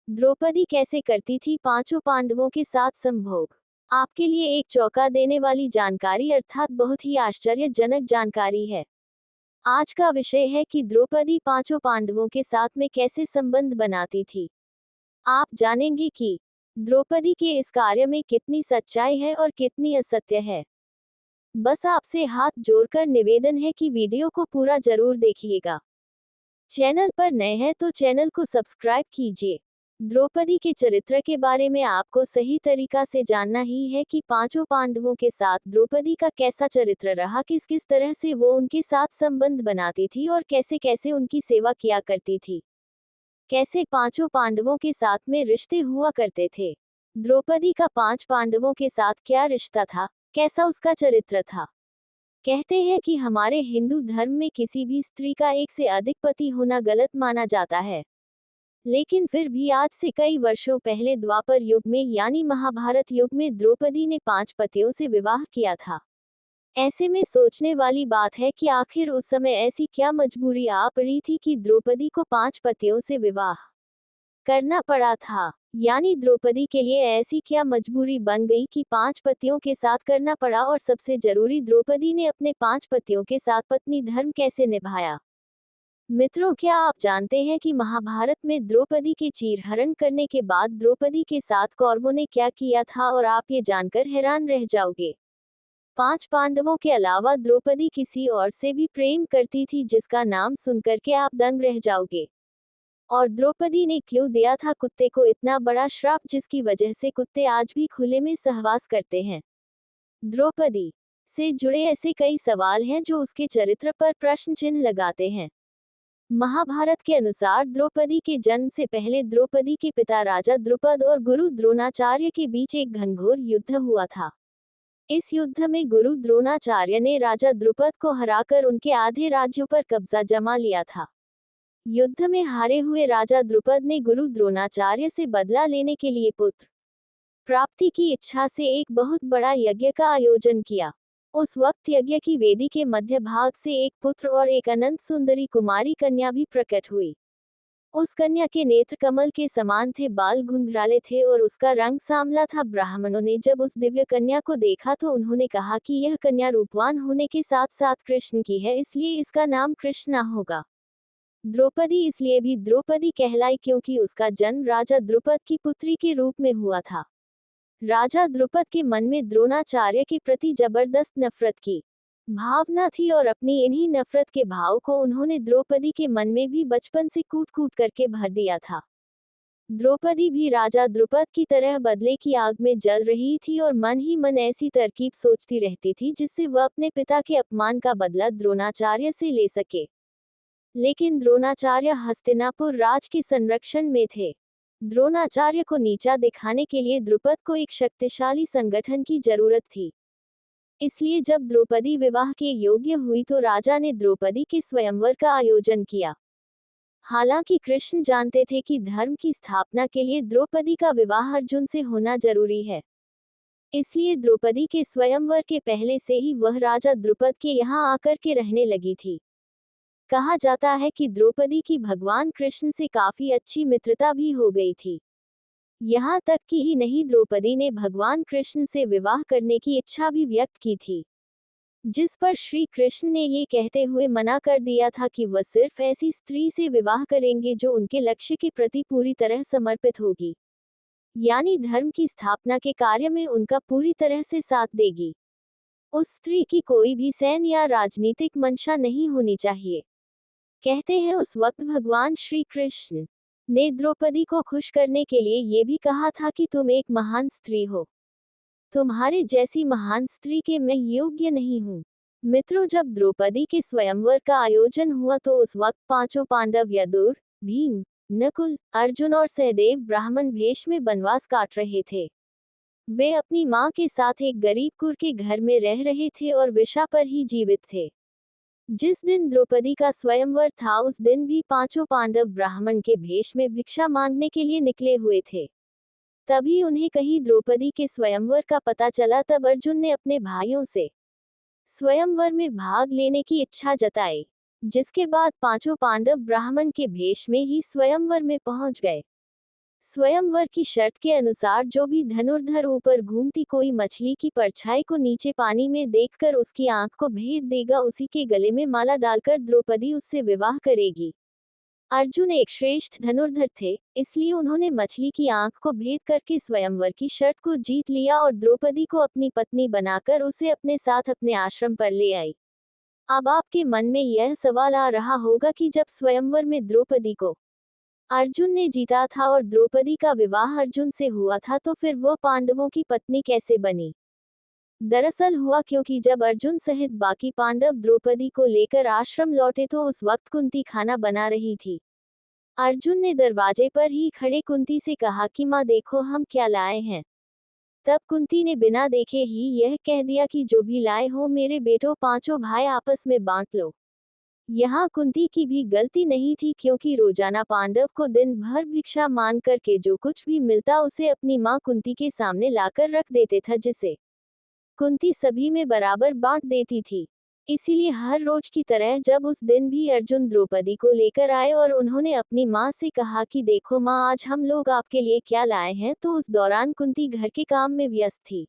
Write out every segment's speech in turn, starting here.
द्रौपदी कैसे करती थी पांचों पांडवों के साथ संभोग। आपके लिए एक चौंका देने वाली जानकारी अर्थात बहुत ही आश्चर्यजनक जानकारी है। आज का विषय है कि द्रौपदी पांचों पांडवों के साथ में कैसे संबंध बनाती थी। आप जानेंगे कि द्रौपदी के इस कार्य में कितनी सच्चाई है और कितनी असत्य है। बस आपसे हाथ जोड़कर निवेदन है कि वीडियो को पूरा जरूर देखिएगा। चैनल पर नए हैं तो चैनल को सब्सक्राइब कीजिए। द्रौपदी के चरित्र के बारे में आपको सही तरीका से जानना ही है कि पांचों पांडवों के साथ द्रौपदी का कैसा चरित्र रहा, किस किस तरह से वो उनके साथ संबंध बनाती थी और कैसे कैसे उनकी सेवा किया करती थी, कैसे पांचों पांडवों के साथ में रिश्ते हुआ करते थे। द्रौपदी का पांच पांडवों के साथ क्या रिश्ता था, कैसा उसका चरित्र था। कहते हैं कि हमारे हिंदू धर्म में किसी भी स्त्री का एक से अधिक पति होना गलत माना जाता है, लेकिन फिर भी आज से कई वर्षों पहले द्वापर युग में यानी महाभारत युग में द्रौपदी ने 5 पतियों से विवाह किया था। ऐसे में सोचने वाली बात है कि आखिर उस समय ऐसी क्या मजबूरी आ पड़ी थी कि द्रौपदी को 5 पतियों से विवाह करना पड़ा था। यानी द्रौपदी के लिए ऐसी क्या मजबूरी बन गई कि 5 पतियों के साथ करना पड़ा, और सबसे जरूरी द्रौपदी ने अपने 5 पतियों के साथ पत्नी धर्म कैसे निभाया। मित्रों, क्या आप जानते हैं कि महाभारत में द्रौपदी के चीरहरण करने के बाद द्रौपदी के साथ कौरवों ने क्या किया था, और आप ये जानकर हैरान रह जाओगे। 5 पांडवों के अलावा द्रौपदी किसी और से भी प्रेम करती थी जिसका नाम सुनकर के आप दंग रह जाओगे। और द्रौपदी ने क्यों दिया था कुत्ते को इतना बड़ा श्राप जिसकी वजह से कुत्ते आज भी खुले में सहवास करते हैं। द्रौपदी से जुड़े ऐसे कई सवाल हैं जो उसके चरित्र पर प्रश्न चिन्ह लगाते हैं। महाभारत के अनुसार द्रौपदी के जन्म से पहले द्रौपदी के पिता राजा द्रुपद और गुरु द्रोणाचार्य के बीच एक घनघोर युद्ध हुआ था। इस युद्ध में गुरु द्रोणाचार्य ने राजा द्रुपद को हराकर उनके आधे राज्यों पर कब्जा जमा लिया था। युद्ध में हारे हुए राजा द्रुपद ने गुरु द्रोणाचार्य से बदला लेने के लिए पुत्र प्राप्ति की इच्छा से एक बहुत बड़ा यज्ञ का आयोजन किया। उस वक्त यज्ञ की वेदी के मध्य भाग से एक पुत्र और एक अनंत सुंदरी कुमारी कन्या भी प्रकट हुई। उस कन्या के नेत्र कमल के समान थे, बाल घुंघराले थे और उसका रंग सांवला था। ब्राह्मणों ने जब उस दिव्य कन्या को देखा तो उन्होंने कहा कि यह कन्या रूपवान होने के साथ साथ कृष्ण की है, इसलिए इसका नाम कृष्णा होगा। द्रौपदी इसलिए भी द्रौपदी कहलाई क्योंकि उसका जन्म राजा द्रुपद की पुत्री के रूप में हुआ था। राजा द्रुपद के मन में द्रोणाचार्य के प्रति जबरदस्त नफरत की भावना थी और अपनी इन्हीं नफरत के भाव को उन्होंने द्रौपदी के मन में भी बचपन से कूट कूट करके भर दिया था। द्रौपदी भी राजा द्रुपद की तरह बदले की आग में जल रही थी और मन ही मन ऐसी तरकीब सोचती रहती थी जिससे वह अपने पिता के अपमान का बदला द्रोणाचार्य से ले सके। लेकिन द्रोणाचार्य हस्तिनापुर राज के संरक्षण में थे। द्रोणाचार्य को नीचा दिखाने के लिए द्रुपद को एक शक्तिशाली संगठन की जरूरत थी। इसलिए जब द्रौपदी विवाह के योग्य हुई तो राजा ने द्रौपदी के स्वयंवर का आयोजन किया। हालांकि कृष्ण जानते थे कि धर्म की स्थापना के लिए द्रौपदी का विवाह अर्जुन से होना जरूरी है। इसलिए द्रौपदी के स्वयंवर के पहले से ही वह राजा द्रुपद के यहाँ आकर के रहने लगी थी। कहा जाता है कि द्रौपदी की भगवान कृष्ण से काफी अच्छी मित्रता भी हो गई थी। यहाँ तक कि ही नहीं, द्रौपदी ने भगवान कृष्ण से विवाह करने की इच्छा भी व्यक्त की थी, जिस पर श्री कृष्ण ने ये कहते हुए मना कर दिया था कि वह सिर्फ ऐसी स्त्री से विवाह करेंगे जो उनके लक्ष्य के प्रति पूरी तरह समर्पित होगी, यानी धर्म की स्थापना के कार्य में उनका पूरी तरह से साथ देगी। उस स्त्री की कोई भी सैन्य या राजनीतिक मंशा नहीं होनी चाहिए। कहते हैं उस वक्त भगवान श्री कृष्ण ने द्रौपदी को खुश करने के लिए ये भी कहा था कि तुम एक महान स्त्री हो, तुम्हारे जैसी महान स्त्री के मैं योग्य नहीं हूँ। मित्रों, जब द्रौपदी के स्वयंवर का आयोजन हुआ तो उस वक्त पांचों पांडव यदुर, भीम, नकुल, अर्जुन और सहदेव ब्राह्मण वेश में वनवास काट रहे थे। वे अपनी माँ के साथ एक गरीब कुर के घर में रह रहे थे और विषा पर ही जीवित थे। जिस दिन द्रौपदी का स्वयंवर था उस दिन भी पांचों पांडव ब्राह्मण के भेष में भिक्षा मांगने के लिए निकले हुए थे। तभी उन्हें कहीं द्रौपदी के स्वयंवर का पता चला। तब अर्जुन ने अपने भाइयों से स्वयंवर में भाग लेने की इच्छा जताई, जिसके बाद पांचों पांडव ब्राह्मण के भेष में ही स्वयंवर में पहुंच गए। स्वयंवर की शर्त के अनुसार जो भी धनुर्धर ऊपर घूमती कोई मछली की परछाई को नीचे पानी में देखकर उसकी आंख को भेद देगा, उसी के गले में माला डालकर द्रौपदी उससे विवाह करेगी। अर्जुन एक श्रेष्ठ धनुर्धर थे, इसलिए उन्होंने मछली की आंख को भेद करके स्वयंवर की शर्त को जीत लिया और द्रौपदी को अपनी पत्नी बनाकर उसे अपने साथ अपने आश्रम पर ले आई। अब आपके मन में यह सवाल आ रहा होगा कि जब स्वयंवर में द्रौपदी को अर्जुन ने जीता था और द्रौपदी का विवाह अर्जुन से हुआ था, तो फिर वो पांडवों की पत्नी कैसे बनी? दरअसल हुआ क्योंकि जब अर्जुन सहित बाकी पांडव द्रौपदी को लेकर आश्रम लौटे तो उस वक्त कुंती खाना बना रही थी। अर्जुन ने दरवाजे पर ही खड़े कुंती से कहा कि माँ देखो हम क्या लाए हैं। तब कुंती ने बिना देखे ही यह कह दिया कि जो भी लाए हो मेरे बेटों पांचों भाई आपस में बांट लो। यहाँ कुंती की भी गलती नहीं थी, क्योंकि रोजाना पांडव को दिन भर भिक्षा मांग करके जो कुछ भी मिलता उसे अपनी माँ कुंती के सामने लाकर रख देते था, जिसे कुंती सभी में बराबर बांट देती थी। इसीलिए हर रोज की तरह जब उस दिन भी अर्जुन द्रौपदी को लेकर आए और उन्होंने अपनी माँ से कहा कि देखो माँ आज हम लोग आपके लिए क्या लाए हैं, तो उस दौरान कुंती घर के काम में व्यस्त थी।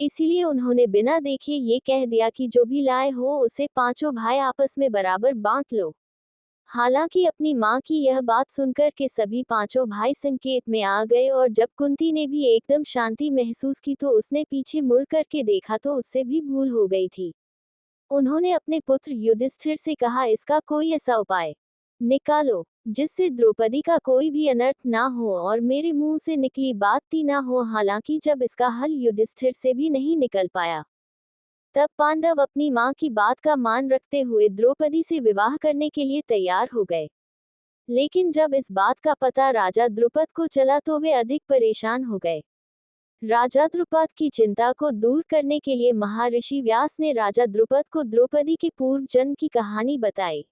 इसीलिए उन्होंने बिना देखे ये कह दिया कि जो भी लाए हो उसे पांचों भाई आपस में बराबर बांट लो। हालांकि अपनी माँ की यह बात सुनकर के सभी पांचों भाई संकेत में आ गए और जब कुंती ने भी एकदम शांति महसूस की तो उसने पीछे मुड़ करके देखा तो उससे भी भूल हो गई थी। उन्होंने अपने पुत्र युधिष्ठिर से कहा इसका कोई ऐसा उपाय निकालो जिससे द्रौपदी का कोई भी अनर्थ ना हो और मेरे मुंह से निकली बात ती ना हो। हालांकि जब इसका हल युधिष्ठिर से भी नहीं निकल पाया, तब पांडव अपनी मां की बात का मान रखते हुए द्रौपदी से विवाह करने के लिए तैयार हो गए। लेकिन जब इस बात का पता राजा द्रुपद को चला तो वे अधिक परेशान हो गए। राजा द्रुपद की चिंता को दूर करने के लिए महर्षि व्यास ने राजा द्रुपद को द्रौपदी के पूर्व जन्म की कहानी बताई।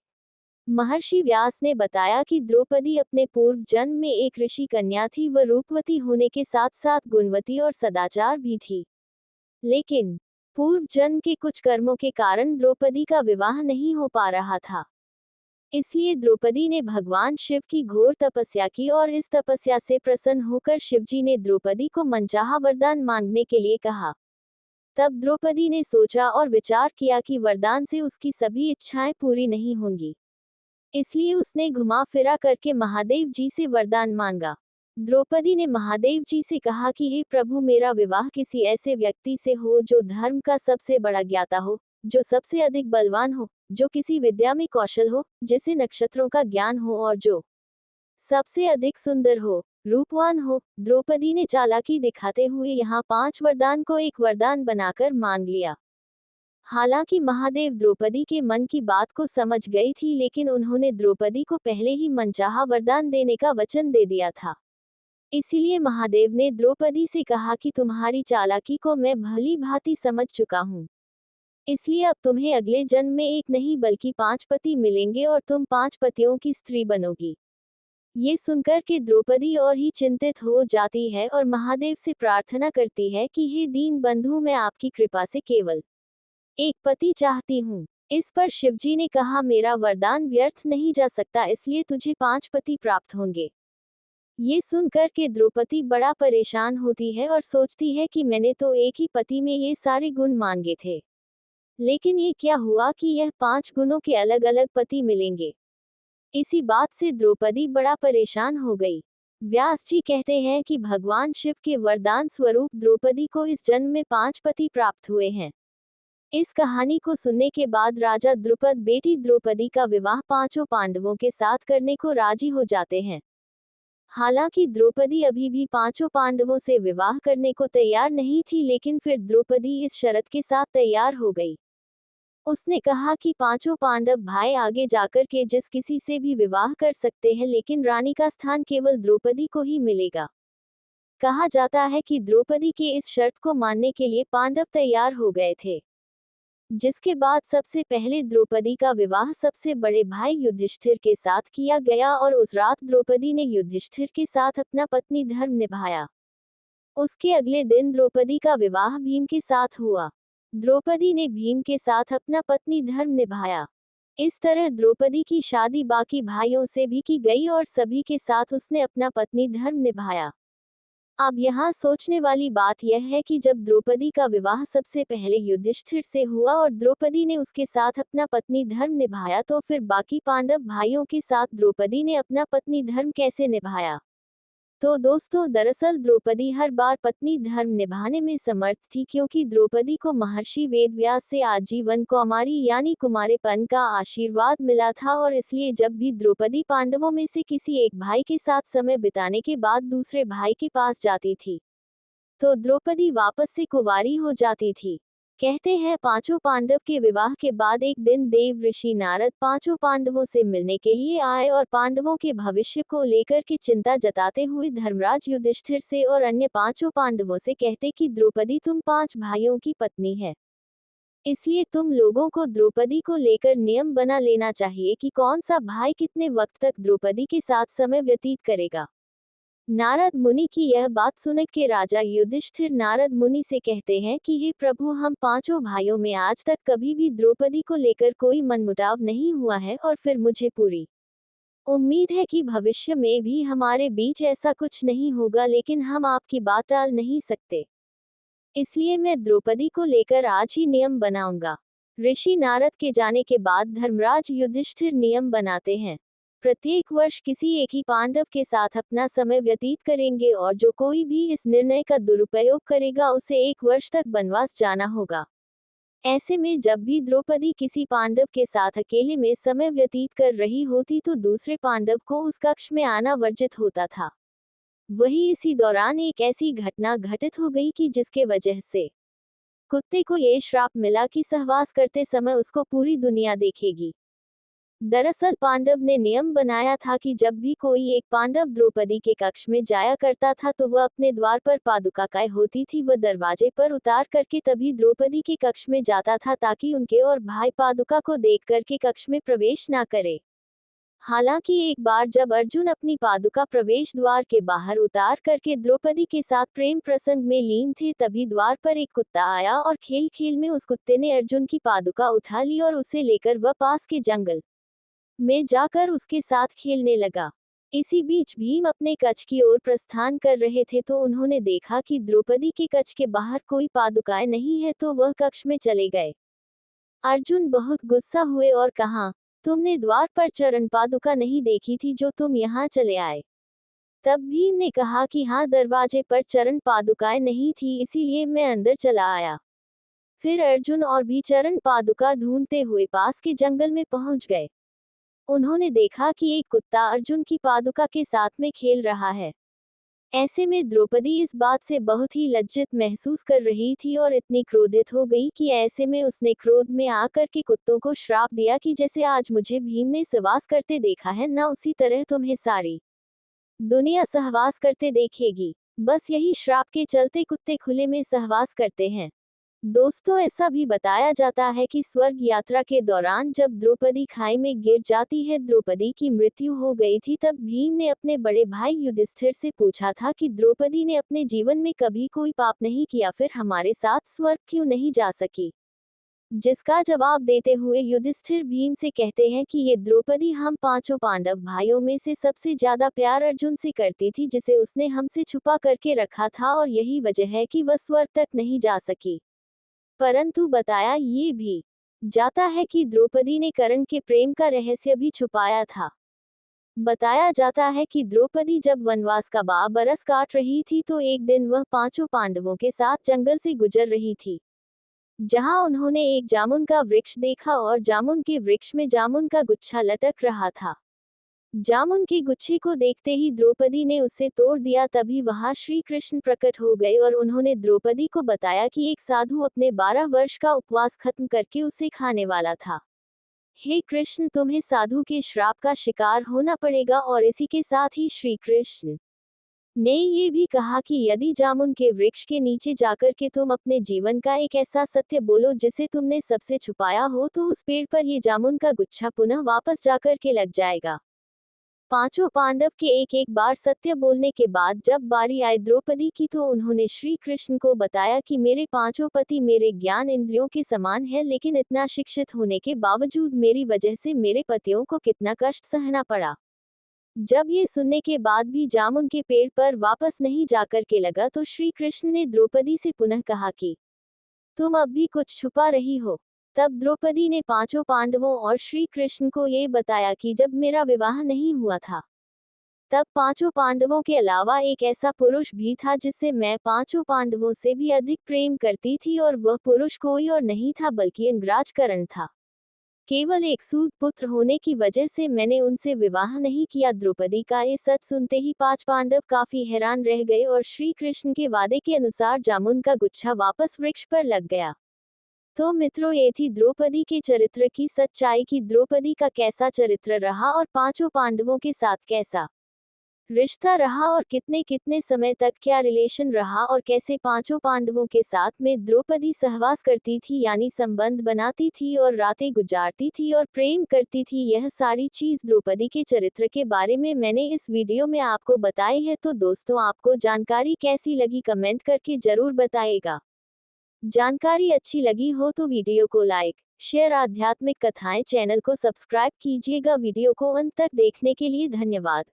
महर्षि व्यास ने बताया कि द्रौपदी अपने पूर्व जन्म में एक ऋषि कन्या थी। वह रूपवती होने के साथ साथ गुणवती और सदाचार भी थी। लेकिन पूर्व जन्म के कुछ कर्मों के कारण द्रौपदी का विवाह नहीं हो पा रहा था। इसलिए द्रौपदी ने भगवान शिव की घोर तपस्या की और इस तपस्या से प्रसन्न होकर शिवजी ने द्रौपदी को मनचाहा वरदान मांगने के लिए कहा। तब द्रौपदी ने सोचा और विचार किया कि वरदान से उसकी सभी इच्छाएं पूरी नहीं होंगी। इसलिए उसने घुमा फिरा करके महादेव जी से वरदान मांगा। द्रौपदी ने महादेव जी से कहा कि हे प्रभु, मेरा विवाह किसी ऐसे व्यक्ति से हो जो धर्म का सबसे बड़ा ज्ञाता हो, जो सबसे अधिक बलवान हो, जो किसी विद्या में कौशल हो, जिसे नक्षत्रों का ज्ञान हो और जो सबसे अधिक सुंदर हो, रूपवान हो। द्रौपदी ने चालाकी दिखाते हुए यहाँ 5 वरदान को एक वरदान बनाकर मांग लिया। हालांकि महादेव द्रौपदी के मन की बात को समझ गई थी, लेकिन उन्होंने द्रौपदी को पहले ही मनचाहा वरदान देने का वचन दे दिया था। इसीलिए महादेव ने द्रौपदी से कहा कि तुम्हारी चालाकी को मैं भली भांति समझ चुका हूँ। इसलिए अब तुम्हें अगले जन्म में एक नहीं बल्कि 5 पति मिलेंगे और तुम 5 पतियों की स्त्री बनोगी। ये सुनकर के द्रौपदी और ही चिंतित हो जाती है और महादेव से प्रार्थना करती है कि हे दीन बंधु, मैं आपकी कृपा से केवल एक पति चाहती हूँ। इस पर शिवजी ने कहा मेरा वरदान व्यर्थ नहीं जा सकता, इसलिए तुझे 5 पति प्राप्त होंगे। ये सुनकर के द्रौपदी बड़ा परेशान होती है और सोचती है कि मैंने तो एक ही पति में ये सारे गुण मांगे थे, लेकिन ये क्या हुआ कि यह 5 गुणों के अलग अलग पति मिलेंगे। इसी बात से द्रौपदी बड़ा परेशान हो गई। व्यास जी कहते हैं कि भगवान शिव के वरदान स्वरूप द्रौपदी को इस जन्म में 5 पति प्राप्त हुए हैं। इस कहानी को सुनने के बाद राजा द्रुपद बेटी द्रौपदी का विवाह 5 पांडवों के साथ करने को राजी हो जाते हैं। हालांकि द्रौपदी अभी भी 5 पांडवों से विवाह करने को तैयार नहीं थी, लेकिन फिर द्रौपदी इस शर्त के साथ तैयार हो गई। उसने कहा कि 5 पांडव भाई आगे जाकर के जिस किसी से भी विवाह कर सकते हैं, लेकिन रानी का स्थान केवल द्रौपदी को ही मिलेगा। कहा जाता है कि द्रौपदी के इस शर्त को मानने के लिए पांडव तैयार हो गए थे, जिसके बाद सबसे पहले द्रौपदी का विवाह सबसे बड़े भाई युधिष्ठिर के साथ किया गया और उस रात द्रौपदी ने युधिष्ठिर के साथ अपना पत्नी धर्म निभाया। उसके अगले दिन द्रौपदी का विवाह भीम के साथ हुआ। द्रौपदी ने भीम के साथ अपना पत्नी धर्म निभाया। इस तरह द्रौपदी की शादी बाकी भाइयों से भी की गई और सभी के साथ उसने अपना पत्नी धर्म निभाया। अब यहाँ सोचने वाली बात यह है कि जब द्रौपदी का विवाह सबसे पहले युधिष्ठिर से हुआ और द्रौपदी ने उसके साथ अपना पत्नी धर्म निभाया, तो फिर बाकी पांडव भाइयों के साथ द्रौपदी ने अपना पत्नी धर्म कैसे निभाया? तो दोस्तों, दरअसल द्रौपदी हर बार पत्नी धर्म निभाने में समर्थ थी, क्योंकि द्रौपदी को महर्षि वेदव्यास से आजीवन कौमारी यानी कुमारेपन का आशीर्वाद मिला था, और इसलिए जब भी द्रौपदी पांडवों में से किसी एक भाई के साथ समय बिताने के बाद दूसरे भाई के पास जाती थी, तो द्रौपदी वापस से कुंवारी हो जाती थी। कहते हैं पांचों पांडव के विवाह के बाद एक दिन देव ऋषि नारद पांचों पांडवों से मिलने के लिए आए और पांडवों के भविष्य को लेकर के चिंता जताते हुए धर्मराज युधिष्ठिर से और अन्य पांचों पांडवों से कहते कि द्रौपदी तुम 5 भाइयों की पत्नी है, इसलिए तुम लोगों को द्रौपदी को लेकर नियम बना लेना चाहिए कि कौन सा भाई कितने वक्त तक द्रौपदी के साथ समय व्यतीत करेगा। नारद मुनि की यह बात सुन के राजा युधिष्ठिर नारद मुनि से कहते हैं कि हे प्रभु, हम पांचों भाइयों में आज तक कभी भी द्रौपदी को लेकर कोई मनमुटाव नहीं हुआ है, और फिर मुझे पूरी उम्मीद है कि भविष्य में भी हमारे बीच ऐसा कुछ नहीं होगा, लेकिन हम आपकी बात टाल नहीं सकते, इसलिए मैं द्रौपदी को लेकर आज ही नियम बनाऊंगा। ऋषि नारद के जाने के बाद धर्मराज युधिष्ठिर नियम बनाते हैं। प्रत्येक वर्ष किसी एक ही पांडव के साथ अपना समय व्यतीत करेंगे, और जो कोई भी इस निर्णय का दुरुपयोग करेगा उसे 1 वर्ष तक वनवास जाना होगा। ऐसे में जब भी द्रौपदी किसी पांडव के साथ अकेले में समय व्यतीत कर रही होती तो दूसरे पांडव को उस कक्ष में आना वर्जित होता था। वही इसी दौरान एक ऐसी घटना घटित हो गई कि जिसके वजह से कुत्ते को ये श्राप मिला कि सहवास करते समय उसको पूरी दुनिया देखेगी। दरअसल पांडव ने नियम बनाया था कि जब भी कोई एक पांडव द्रौपदी के कक्ष में जाया करता था तो वह अपने द्वार पर पादुकाएं होती थी, वह दरवाजे पर उतार करके तभी द्रौपदी के कक्ष में जाता था, ताकि उनके और भाई पादुका को देख करके कक्ष में प्रवेश ना करे। हालांकि एक बार जब अर्जुन अपनी पादुका प्रवेश द्वार के बाहर उतार करके द्रौपदी के साथ प्रेम प्रसंग में लीन थे, तभी द्वार पर एक कुत्ता आया और खेल खेल में उस कुत्ते ने अर्जुन की पादुका उठा ली और उसे लेकर वह पास के जंगल में जाकर उसके साथ खेलने लगा। इसी बीच भीम अपने कक्ष की ओर प्रस्थान कर रहे थे, तो उन्होंने देखा कि द्रौपदी के कक्ष के बाहर कोई पादुकाएं नहीं है, तो वह कक्ष में चले गए। अर्जुन बहुत गुस्सा हुए और कहा, तुमने द्वार पर चरण पादुका नहीं देखी थी जो तुम यहाँ चले आए? तब भीम ने कहा कि हाँ, दरवाजे पर चरण पादुकाएं नहीं थी, इसीलिए मैं अंदर चला आया। फिर अर्जुन और भी चरण पादुका ढूंढते हुए पास के जंगल में पहुंच गए। उन्होंने देखा कि एक कुत्ता अर्जुन की पादुका के साथ में खेल रहा है। ऐसे में द्रौपदी इस बात से बहुत ही लज्जित महसूस कर रही थी और इतनी क्रोधित हो गई कि ऐसे में उसने क्रोध में आकर के कुत्तों को श्राप दिया कि जैसे आज मुझे भीम ने सहवास करते देखा है, ना उसी तरह तुम्हें सारी दुनिया सहवास करते देखेगी। बस यही श्राप के चलते कुत्ते खुले में सहवास करते हैं। दोस्तों, ऐसा भी बताया जाता है कि स्वर्ग यात्रा के दौरान जब द्रौपदी खाई में गिर जाती है, द्रौपदी की मृत्यु हो गई थी, तब भीम ने अपने बड़े भाई युधिष्ठिर से पूछा था कि द्रौपदी ने अपने जीवन में कभी कोई पाप नहीं किया, फिर हमारे साथ स्वर्ग क्यों नहीं जा सकी? जिसका जवाब देते हुए युधिष्ठिर भीम से कहते हैं कि ये द्रौपदी हम पांचों पांडव भाइयों में से सबसे ज्यादा प्यार अर्जुन से करती थी, जिसे उसने हमसे छुपा करके रखा था, और यही वजह है कि वह स्वर्ग तक नहीं जा सकी। परंतु बताया ये भी जाता है कि द्रौपदी ने कर्ण के प्रेम का रहस्य भी छुपाया था। बताया जाता है कि द्रौपदी जब वनवास का 12 बरस काट रही थी, तो एक दिन वह पांचों पांडवों के साथ जंगल से गुजर रही थी, जहां उन्होंने एक जामुन का वृक्ष देखा और जामुन के वृक्ष में जामुन का गुच्छा लटक रहा था। जामुन के गुच्छे को देखते ही द्रौपदी ने उसे तोड़ दिया। तभी वहां श्री कृष्ण प्रकट हो गए और उन्होंने द्रौपदी को बताया कि एक साधु अपने 12 वर्ष का उपवास खत्म करके उसे खाने वाला था। हे कृष्ण, तुम्हें साधु के श्राप का शिकार होना पड़ेगा। और इसी के साथ ही श्री कृष्ण ने ये भी कहा कि यदि जामुन के वृक्ष के नीचे जाकर के तुम अपने जीवन का एक ऐसा सत्य बोलो जिसे तुमने सबसे छुपाया हो, तो उस पेड़ पर ये जामुन का गुच्छा पुनः वापस जाकर के लग जाएगा। पांचों पांडव के एक एक बार सत्य बोलने के बाद जब बारी आई द्रौपदी की तो उन्होंने श्री कृष्ण को बताया कि मेरे पांचों पति मेरे ज्ञान इंद्रियों के समान है, लेकिन इतना शिक्षित होने के बावजूद मेरी वजह से मेरे पतियों को कितना कष्ट सहना पड़ा। जब ये सुनने के बाद भी जामुन के पेड़ पर वापस नहीं जाकर के लगा तो श्री कृष्ण ने द्रौपदी से पुनः कहा कि तुम अब भी कुछ छुपा रही हो। तब द्रौपदी ने पांचों पांडवों और श्री कृष्ण को ये बताया कि जब मेरा विवाह नहीं हुआ था तब पांचों पांडवों के अलावा एक ऐसा पुरुष भी था जिससे मैं पांचों पांडवों से भी अधिक प्रेम करती थी, और वह पुरुष कोई और नहीं था बल्कि अंगराज कर्ण था। केवल एक सूत पुत्र होने की वजह से मैंने उनसे विवाह नहीं किया। द्रौपदी का ये सच सुनते ही पांच पांडव काफी हैरान रह गए और श्री कृष्ण के वादे के अनुसार जामुन का गुच्छा वापस वृक्ष पर लग गया। तो मित्रों, ये थी द्रौपदी के चरित्र की सच्चाई कि द्रौपदी का कैसा चरित्र रहा और पांचों पांडवों के साथ कैसा रिश्ता रहा और कितने कितने समय तक क्या रिलेशन रहा और कैसे पांचों पांडवों के साथ में द्रौपदी सहवास करती थी, यानी संबंध बनाती थी और रातें गुजारती थी और प्रेम करती थी। यह सारी चीज द्रौपदी के चरित्र के बारे में मैंने इस वीडियो में आपको बताई है। तो दोस्तों, आपको जानकारी कैसी लगी कमेंट करके जरूर बताइएगा। जानकारी अच्छी लगी हो तो वीडियो को लाइक, शेयर, आध्यात्मिक कथाएं चैनल को सब्सक्राइब कीजिएगा। वीडियो को अंत तक देखने के लिए धन्यवाद।